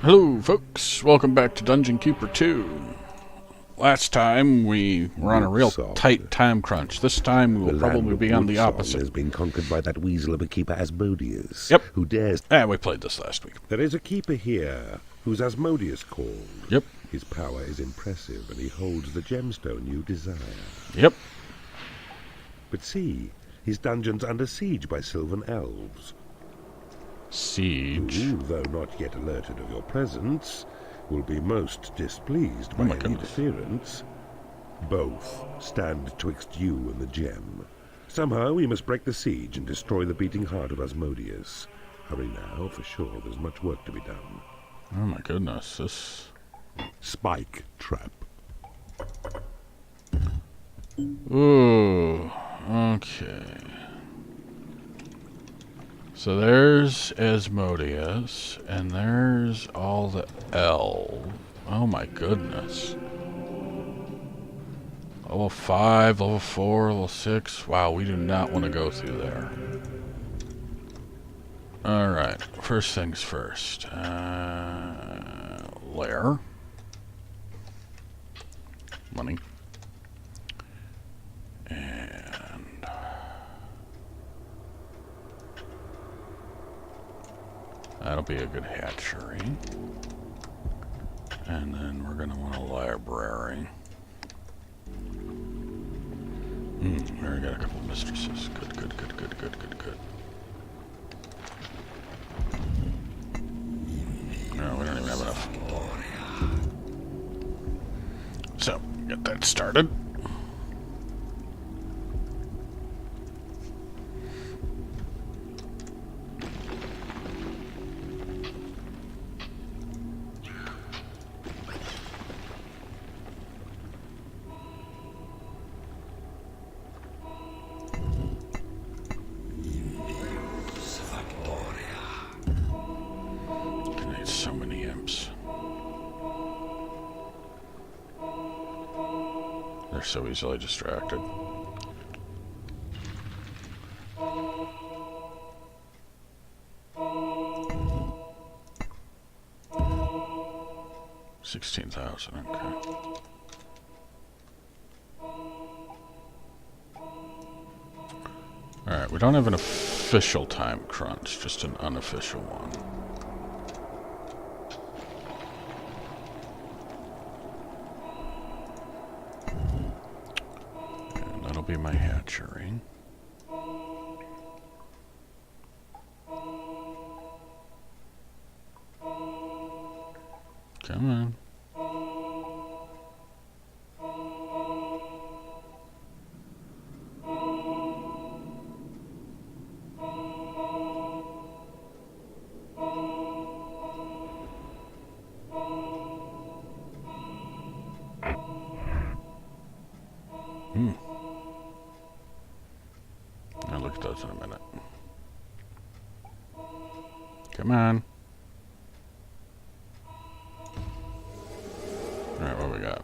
Hello folks, welcome back to Dungeon Keeper 2. Last time we were on a real tight time crunch. This time we will probably be on the opposite. Has been conquered by that weasel of a keeper Asmodeus. Yep. Who dares... And we played this last week. There is a keeper here who's Asmodeus called. Yep. His power is impressive and he holds the gemstone you desire. Yep. But see, his dungeon's under siege by sylvan elves. Siege. Who, though not yet alerted of your presence, will be most displeased by any interference. Both stand twixt you and the gem. Somehow we must break the siege and destroy the beating heart of Asmodeus. Hurry now, for sure there's much work to be done. Oh my goodness, this... Spike trap. Ooh, okay. So there's Asmodeus, and there's all the elves. Oh my goodness. Level 5, level 4, level 6. Wow, we do not want to go through there. Alright, first things first. Lair. Money. And... that'll be a good hatchery. And then we're going to want a library. We already got a couple mistresses. Good. No, we don't even have enough. So, get that started. So many imps. They're so easily distracted. $16,000, okay. Alright, we don't have an official time crunch, just an unofficial one. Be my hatchery. Come on. I'll look at those in a minute. Come on. Alright, what we got?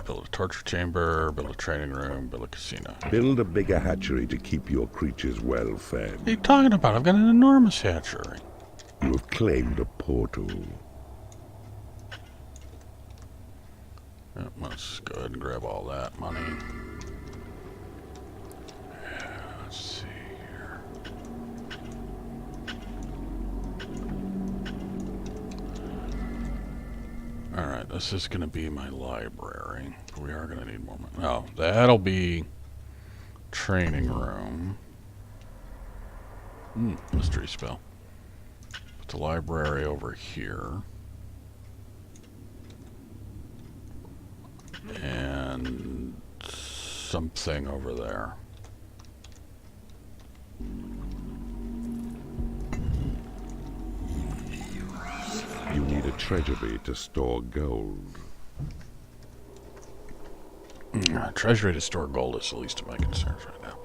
Build a torture chamber, build a training room, build a casino. Build a bigger hatchery to keep your creatures well fed. What are you talking about? I've got an enormous hatchery. You have claimed a portal. Yep, let's go ahead and grab all that money. Let's see here. Alright, this is going to be my library. We are going to need more money. Oh, that'll be training room. Mystery spell. Put the library over here. And something over there. You need a treasury to store gold. Treasury to store gold is the least of my concerns right now.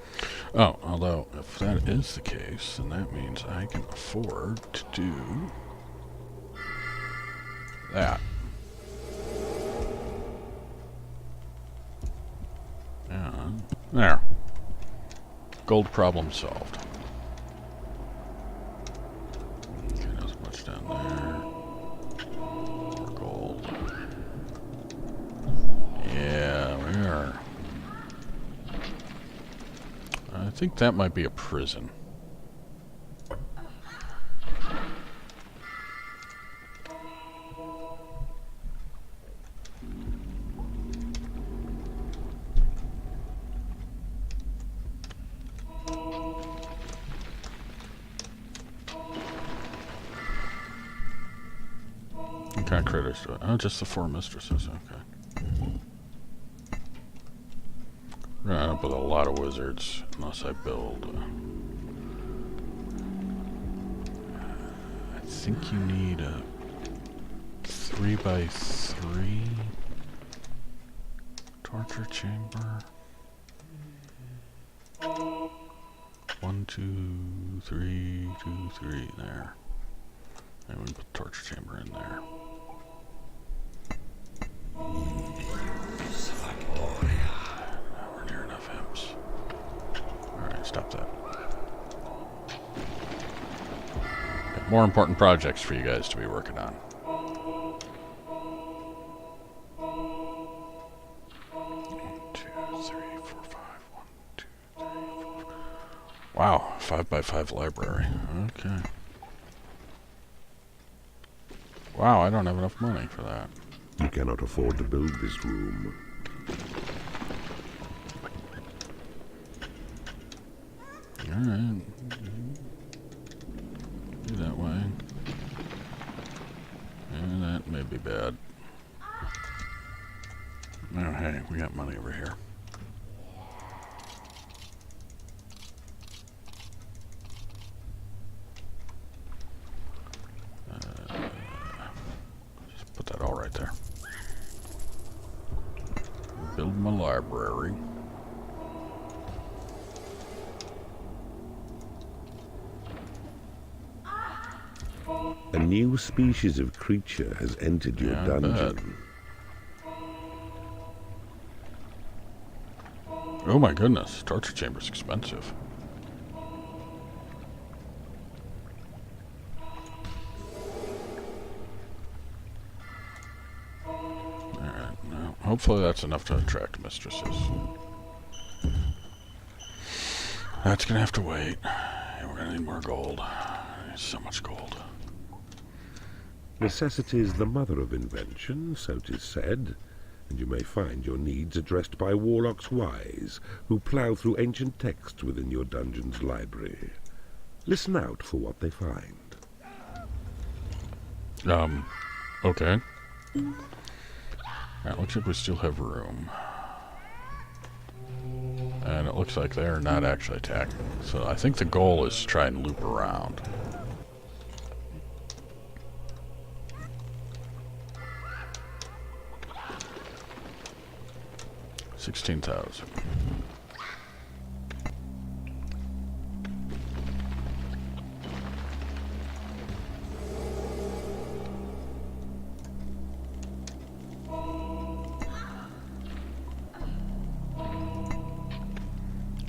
Oh, although if that is the case, then that means I can afford to do that. Yeah, there. Gold problem solved. Okay, not as much down there. think that might be a prison. What kind of critters do it? Oh, just the 4 mistresses. Okay. We're gonna end up with a lot of wizards unless I build. I think you need a 3x3 torture chamber. 1, 2, 3, 2, 3 there. And we can put the torture chamber in there. We're near enough imps. Alright, stop that. Got more important projects for you guys to be working on. 1, 2, 3, 4, 5. 1, 2, 3, 4. Wow, 5x5 library. Okay. Wow, I don't have enough money for that. You cannot afford to build this room. Alright. Do that way. And that may be bad. Oh, hey, we got money over here. Just put that all right there. Build my library. A new species of creature has entered your dungeon. Oh my goodness, torture chamber's expensive. Alright, well, hopefully that's enough to attract mistresses. That's gonna have to wait. And we're gonna need more gold. There's so much gold. Necessity is the mother of invention, so 'tis said, and you may find your needs addressed by warlocks wise, who plough through ancient texts within your dungeon's library. Listen out for what they find. Okay. Alright, looks like we still have room. And it looks like they're not actually attacking. So I think the goal is to try and loop around. $16,000.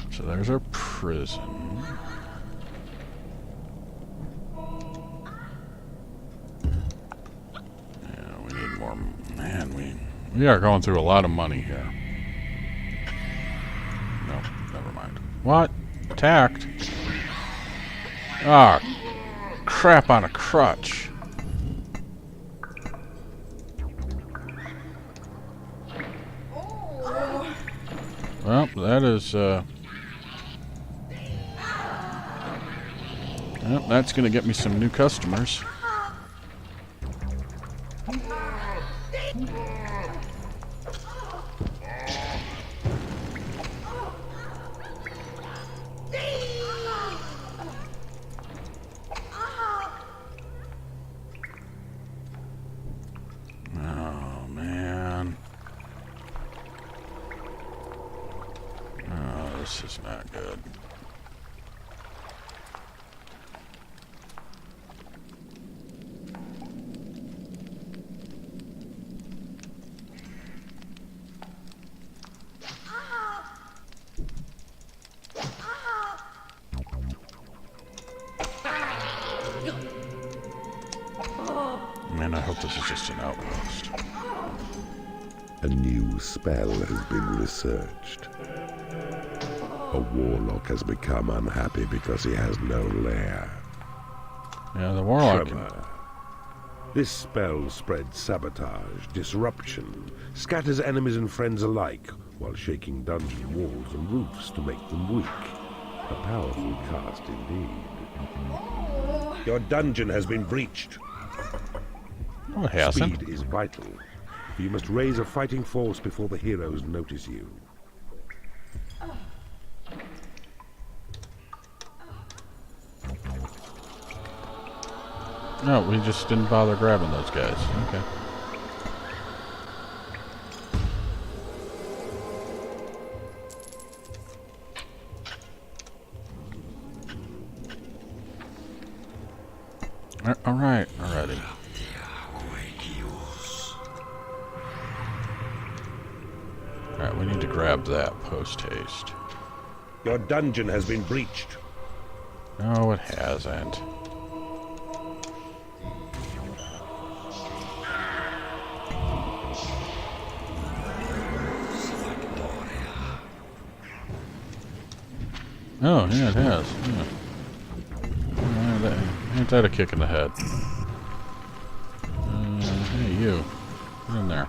So there's our prison. Yeah, we need more. Man, we are going through a lot of money here. No, never mind. What? Attacked? Ah, crap on a crutch. Well, that is, Well, that's gonna get me some new customers. Oh, man. Oh, this is not good. Man, I hope this is just an outpost. A new spell has been researched. A warlock has become unhappy because he has no lair. Yeah, the warlock. Tremor. This spell spreads sabotage, disruption, scatters enemies and friends alike, while shaking dungeon walls and roofs to make them weak. A powerful cast indeed. Your dungeon has been breached. Oh, it hasn't. Speed is vital. You must raise a fighting force before the heroes notice you. No, we just didn't bother grabbing those guys. Okay. Alright, alrighty. Alright, we need to grab that post-haste. Your dungeon has been breached. No, it hasn't. Oh, yeah, it has. Yeah. Ain't that a kick in the head? Hey, you. Get in there.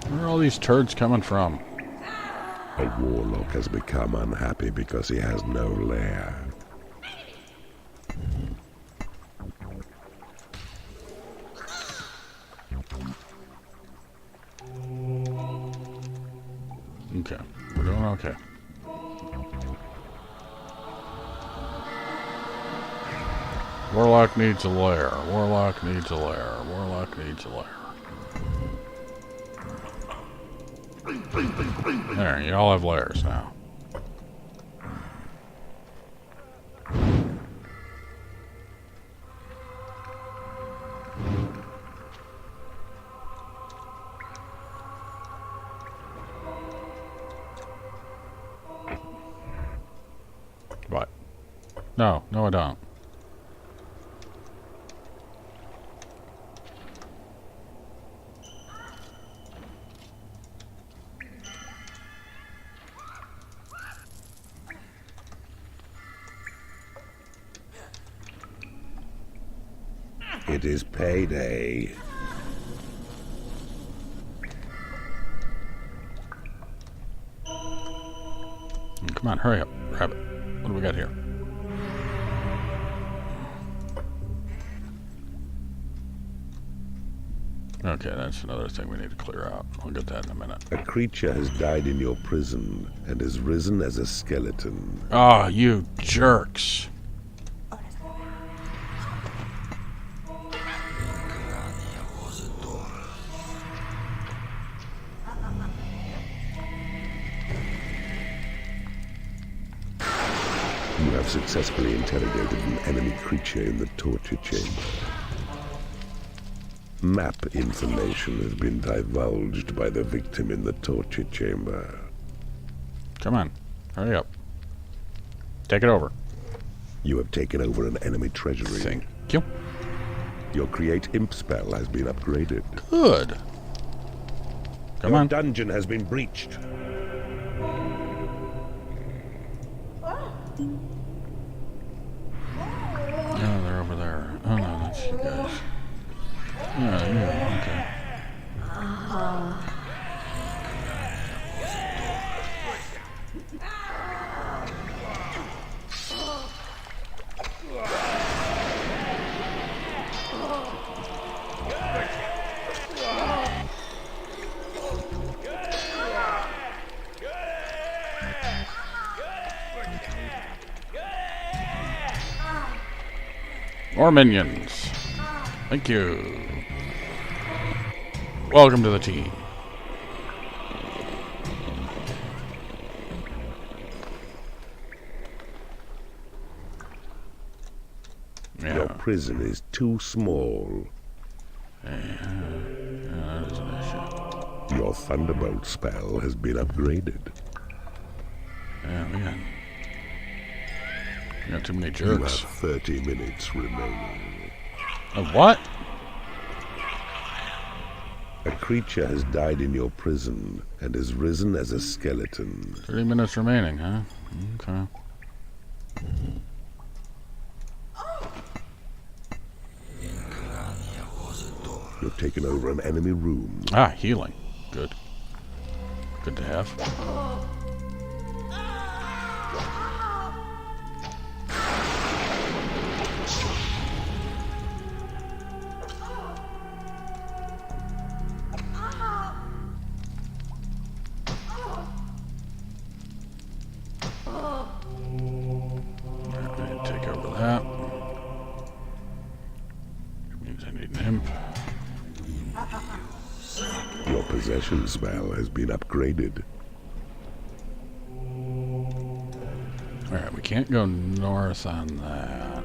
Where are all these turds coming from? A warlock has become unhappy because he has no lair. Okay, we're doing okay. Warlock needs a lair. Warlock needs a lair. Warlock needs a lair. There, you all have lairs now. What? No, I don't. It is payday. Come on, hurry up. Grab it. What do we got here? Okay, that's another thing we need to clear out. I'll get that in a minute. A creature has died in your prison and has risen as a skeleton. Oh, you jerks. You have successfully interrogated an enemy creature in the torture chamber. Map information has been divulged by the victim in the torture chamber. Come on, hurry up. Take it over. You have taken over an enemy treasury. Thank you. Your create imp spell has been upgraded. Good. Come on. Your dungeon has been breached. Oh, they're over there. Oh no, that's you guys. Yeah, okay. More minions. Thank you. Welcome to the team. Yeah. Your prison is too small. That is Your Thunderbolt spell has been upgraded. Yeah, we got too many jerks. You have 30 minutes remaining. A what? A creature has died in your prison and has risen as a skeleton. 30 minutes remaining, huh? Okay. You've taken over an enemy room. Ah, healing. Good. Good to have. Take over that. Which means I need an imp. Your possession spell has been upgraded. Alright, we can't go north on that.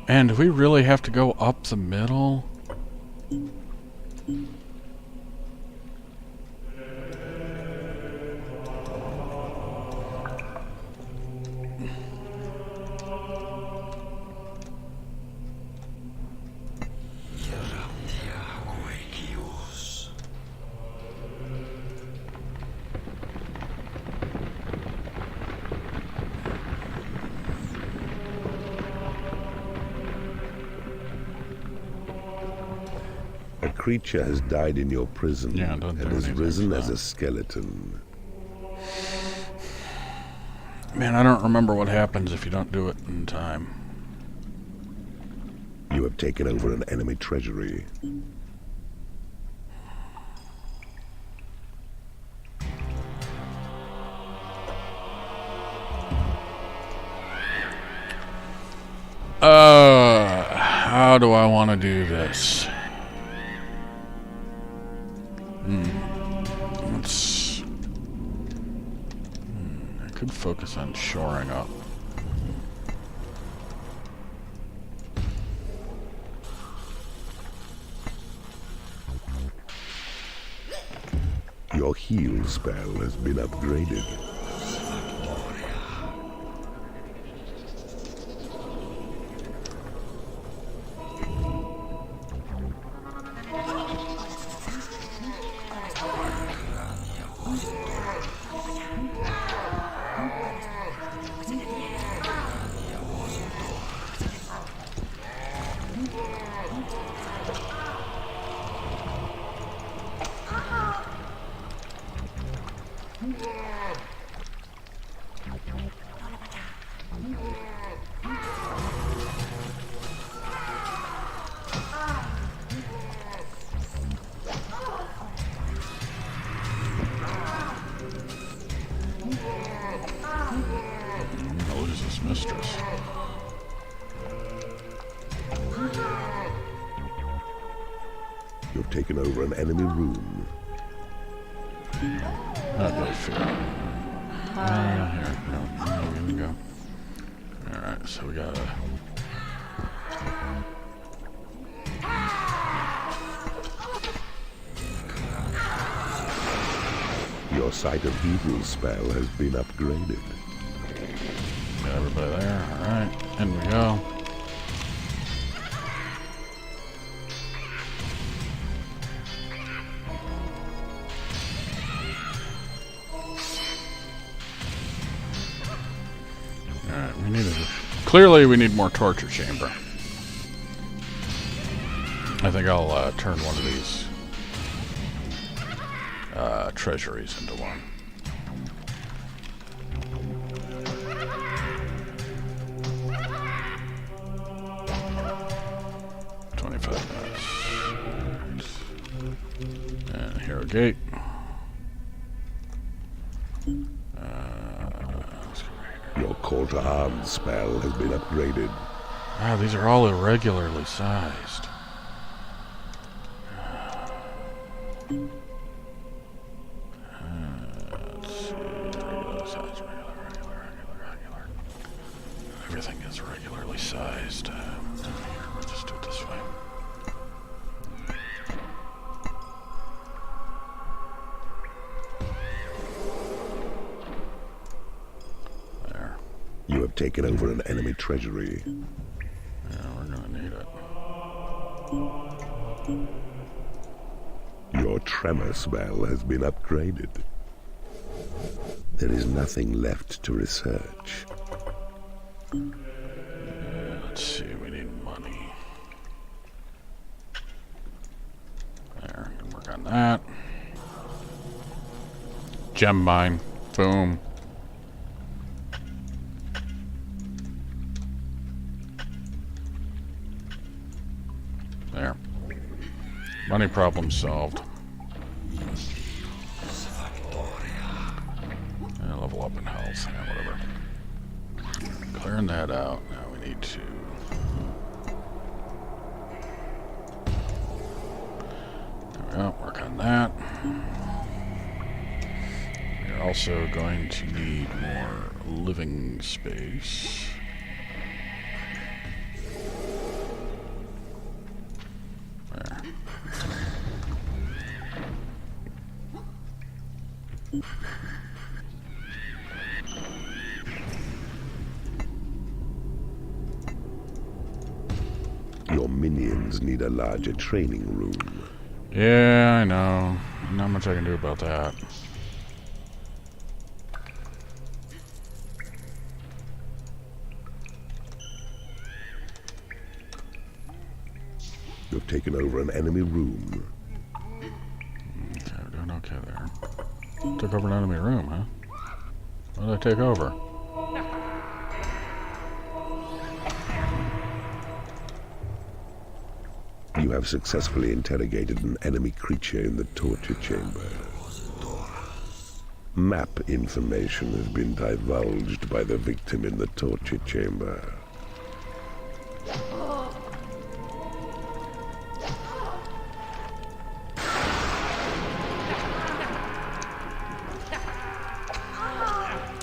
And do we really have to go up the middle? A creature has died in your prison Yeah, and has risen as a skeleton. Man, I don't remember what happens if you don't do it in time. You have taken over an enemy treasury. How do I want to do this? Let's... I could focus on shoring up. Your heal spell has been upgraded. Malicious mistress. You've taken over an enemy room. Not really fair. Here, no, here we go. Alright, so we gotta... Your Sight of Evil spell has been upgraded. Got everybody there. Alright, in we go. Alright, we need a... Clearly we need more torture chamber. I think I'll turn one of these treasuries into one. And hero gate. Your call to arms spell has been upgraded. Ah, these are all irregularly sized. Let's see. Regular size, regular. Everything is regularly sized. Let's just do it this way. You have taken over an enemy treasury. Yeah, we're gonna need it. Your tremor spell has been upgraded. There is nothing left to research. Let's see, we need money. There, can work on that. Gem mine. Boom. There. Money problem solved. And level up in health. Yeah, whatever. Clearing that out. Now we need to... There we go. Work on that. We're also going to need more living space. There. Your minions need a larger training room. Yeah, I know. Not much I can do about that. You've taken over an enemy room. Okay, we're doing okay there. Took over an enemy room, huh? What did I take over? You have successfully interrogated an enemy creature in the torture chamber. Map information has been divulged by the victim in the torture chamber.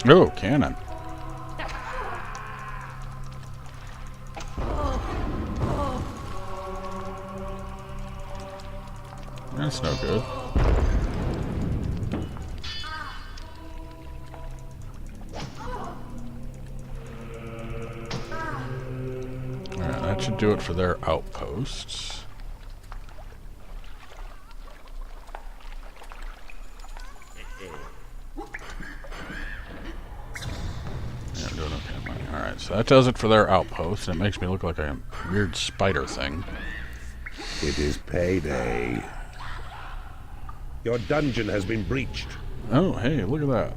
Oh, cannon. That's no good. Alright, that should do it for their outposts. Yeah, I'm doing okay, money. Alright, so that does it for their outposts. It makes me look like a weird spider thing. It is payday. Your dungeon has been breached. Oh, hey, look at that.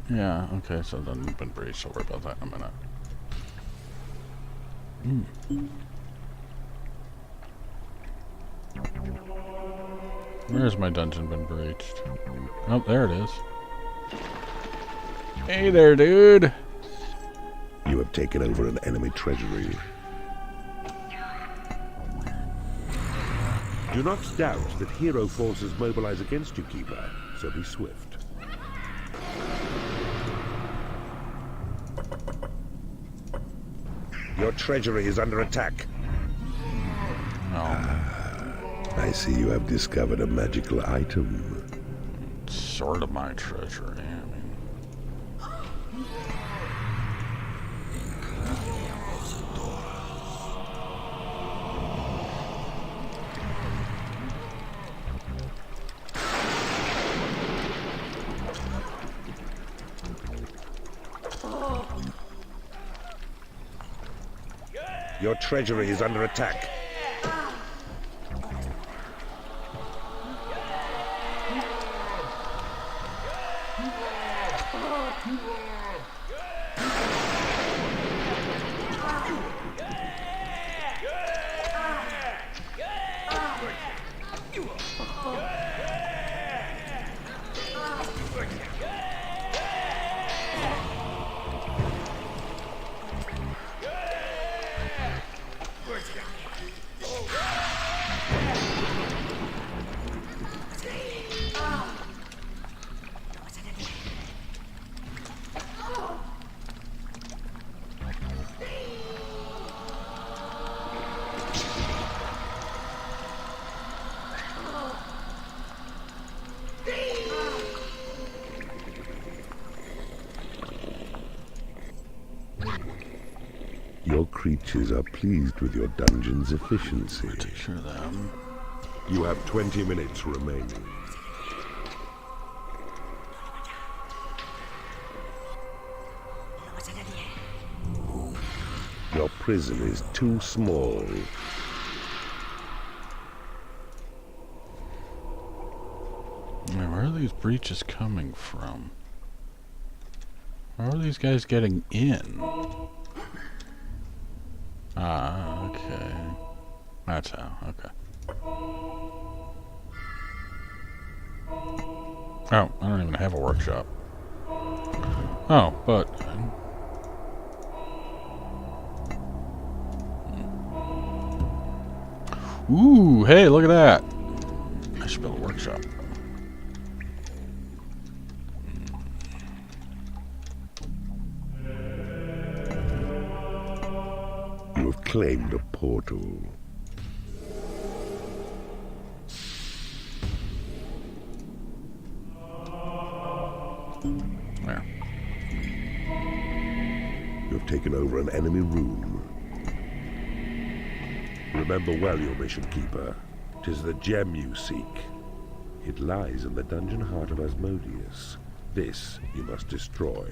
Yeah, okay, so then we've been breached. I'll worry about that in a minute. Where's my dungeon been breached? Oh, there it is. Hey there, dude! You have taken over an enemy treasury. Do not doubt that hero forces mobilize against you, Keeper, so be swift. Your treasury is under attack. I see you have discovered a magical item. It's sort of my treasury, I mean. Your treasury is under attack. your creatures are pleased with your dungeon's efficiency. Take care of them. You have 20 minutes remaining. Your prison is too small. Now, where are these breaches coming from? How are these guys getting in? Ah, okay. That's how, okay. Oh, I don't even have a workshop. Oh, but... Ooh, hey, look at that! I should build a workshop. You have claimed a portal. There. You have taken over an enemy room. Remember well your mission, Keeper. 'Tis the gem you seek. It lies in the dungeon heart of Asmodeus. This you must destroy.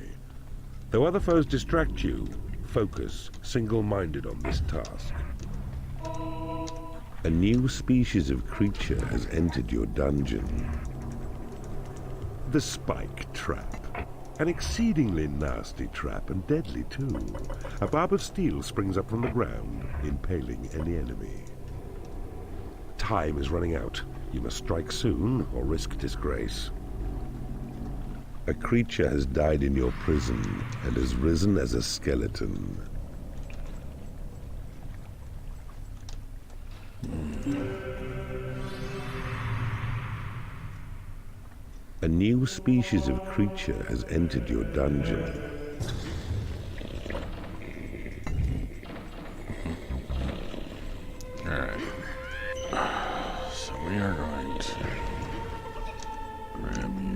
Though other foes distract you, focus single-minded on this task. A new species of creature has entered your dungeon. The spike trap. An exceedingly nasty trap, and deadly too. A barb of steel springs up from the ground, impaling any enemy. Time is running out. You must strike soon, or risk disgrace. A creature has died in your prison, and has risen as a skeleton. A new species of creature has entered your dungeon. Alright. So we are going to grab you.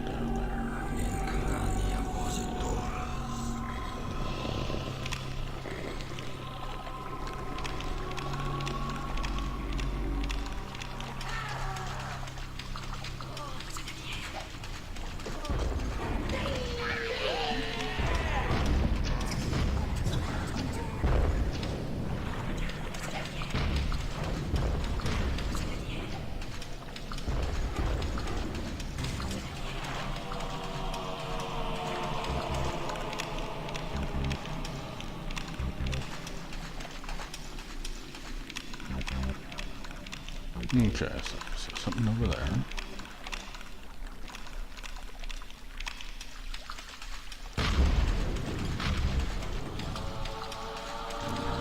Down there. Okay, so something over there. I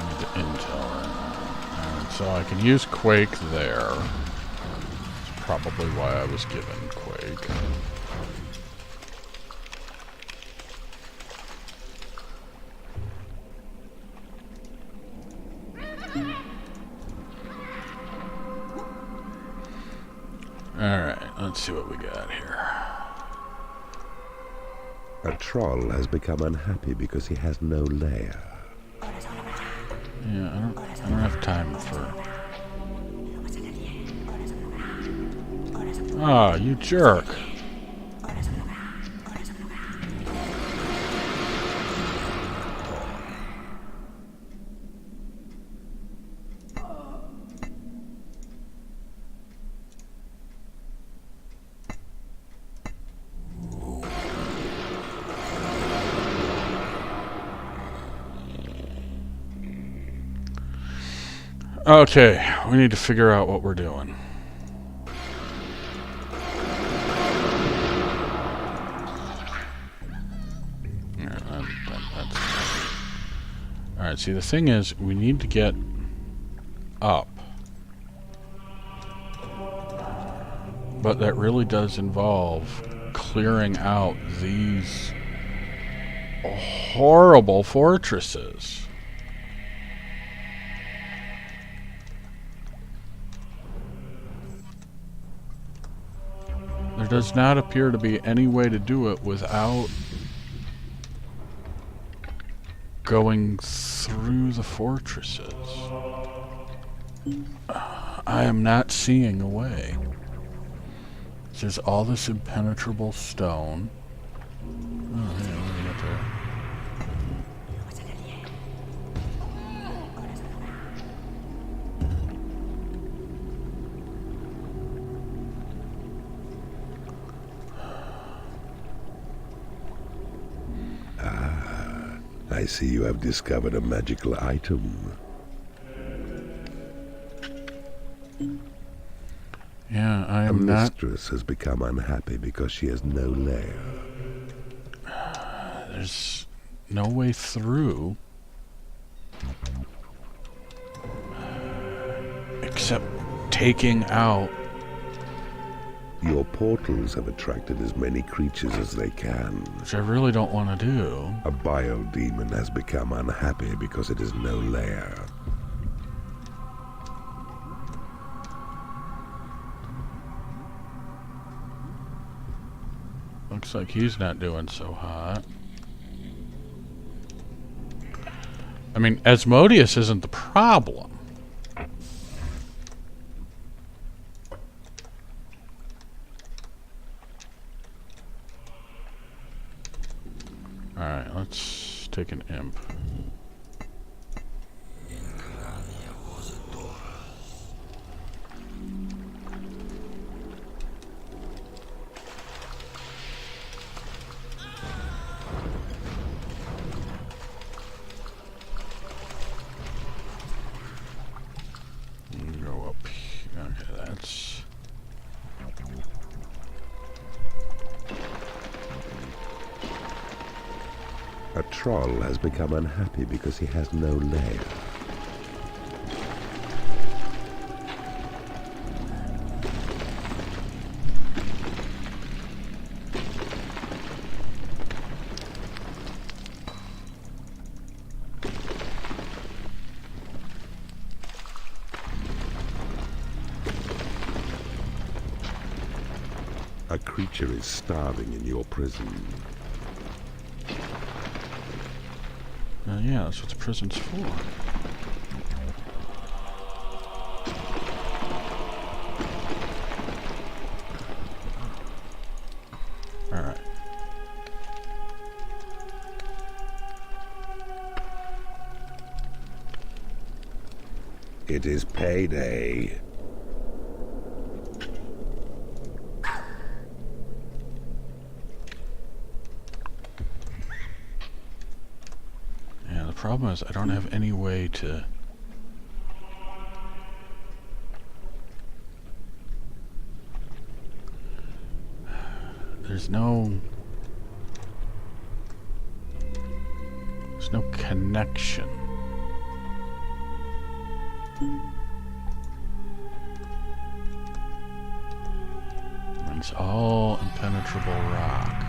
need the intel. And so I can use Quake there. That's probably why I was given Quake. Alright, let's see what we got here. A troll has become unhappy because he has no lair. Yeah, I don't have time for... Ah, you jerk. Okay, we need to figure out what we're doing. Alright, see, the thing is, we need to get up. But that really does involve clearing out these horrible fortresses. There does not appear to be any way to do it without going through the fortresses. I am not seeing a way. There's all this impenetrable stone. Oh, yeah, what do we got there? I see you have discovered a magical item. Yeah, I am not... not... mistress has become unhappy because she has no lair. There's no way through. Except taking out... Your portals have attracted as many creatures as they can. Which I really don't want to do. A biodemon has become unhappy because it has no lair. Looks like he's not doing so hot. I mean, Asmodeus isn't the problem. Alright, let's take an imp. Go up here. Okay, that's... A troll has become unhappy because he has no lair. A creature is starving in your prison. Yeah, that's what the prison's for. Alright. It is payday. Yeah, the problem is I don't have any way to... There's no connection. It's all impenetrable rock.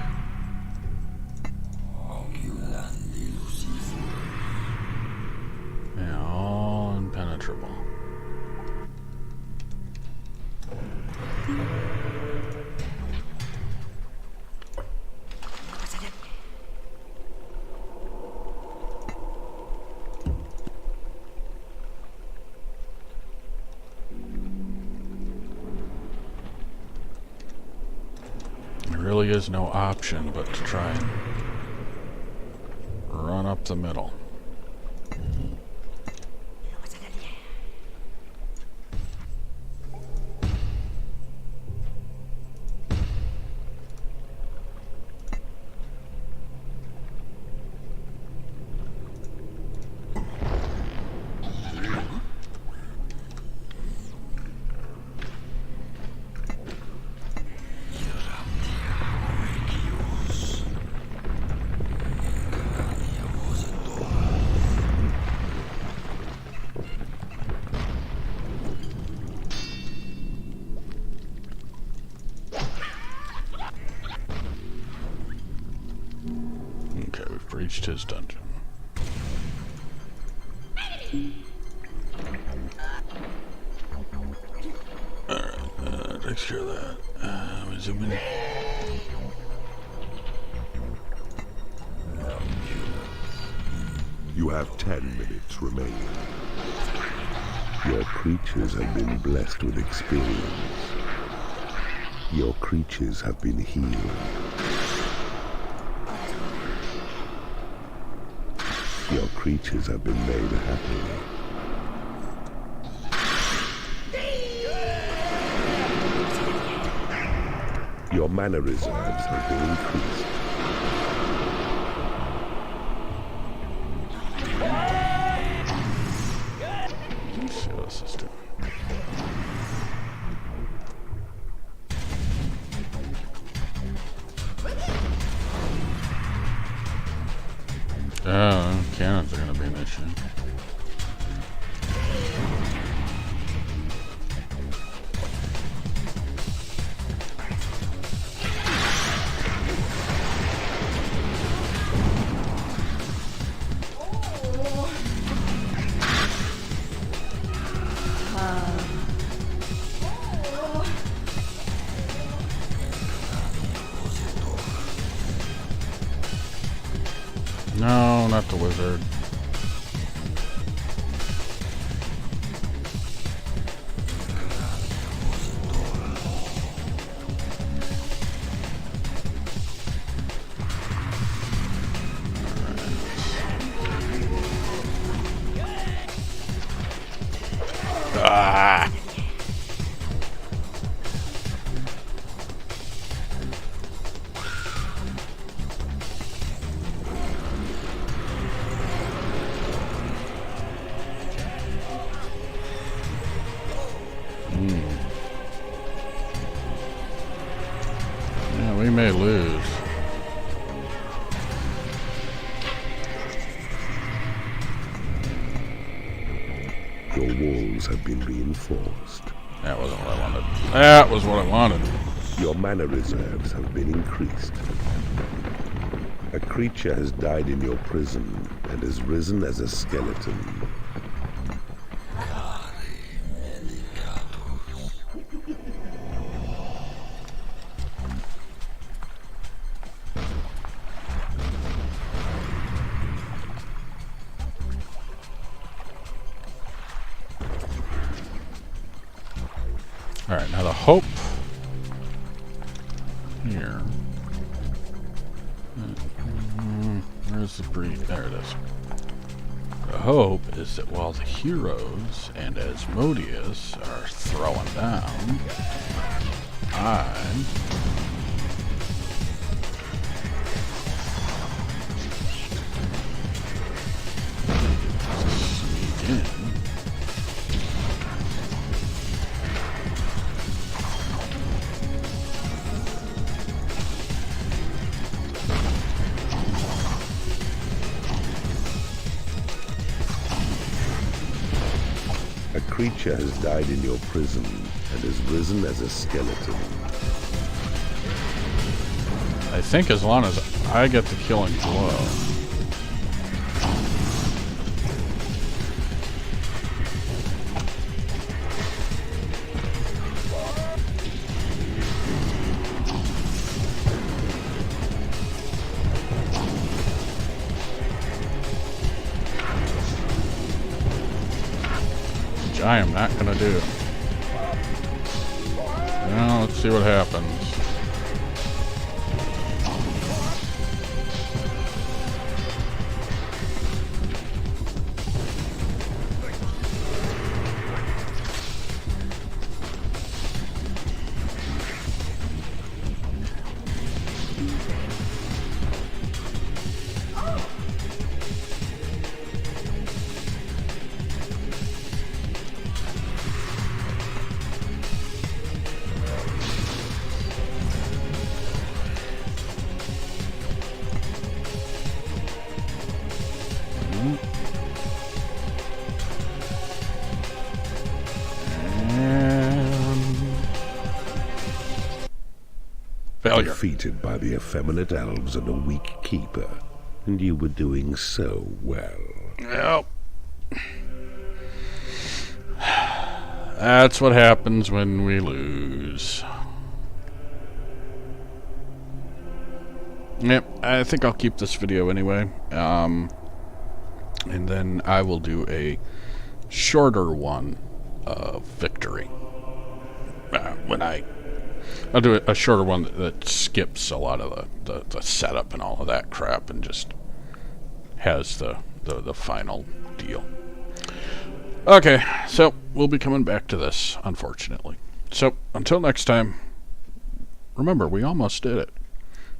Yeah, all impenetrable. There really is no option but to try and run up the middle. Okay, we've breached his dungeon. Alright, takes care of that. We zoom in. You have 10 minutes remaining. Your creatures have been blessed with experience. Your creatures have been healed. Your creatures have been made happy. Your mana reserves have been increased. Let's see what this is doing. Oh, cannons are going to be an issue. No, not the wizard. Ah! Yeah, we may lose. Your walls have been reinforced. That wasn't what I wanted. That was what I wanted. Your mana reserves have been increased. A creature has died in your prison and has risen as a skeleton. Alright, now the hope here. Where's the breed? There it is. The hope is that while the heroes and Asmodeus are throwing down, I sneak in. A creature has died in your prison and has risen as a skeleton. I think as long as I get the killing blow. I am not going to do. Well, let's see what happens. Failure. Defeated by the effeminate elves and a weak keeper. And you were doing so well. Yep. That's what happens when we lose. Yep, I think I'll keep this video anyway. And then I will do a shorter one of victory. I'll do a shorter one that skips a lot of the setup and all of that crap and just has the final deal. Okay, so we'll be coming back to this, unfortunately. So until next time, remember, we almost did it.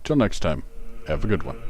Till next time, have a good one.